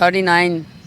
39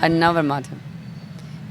I never met him.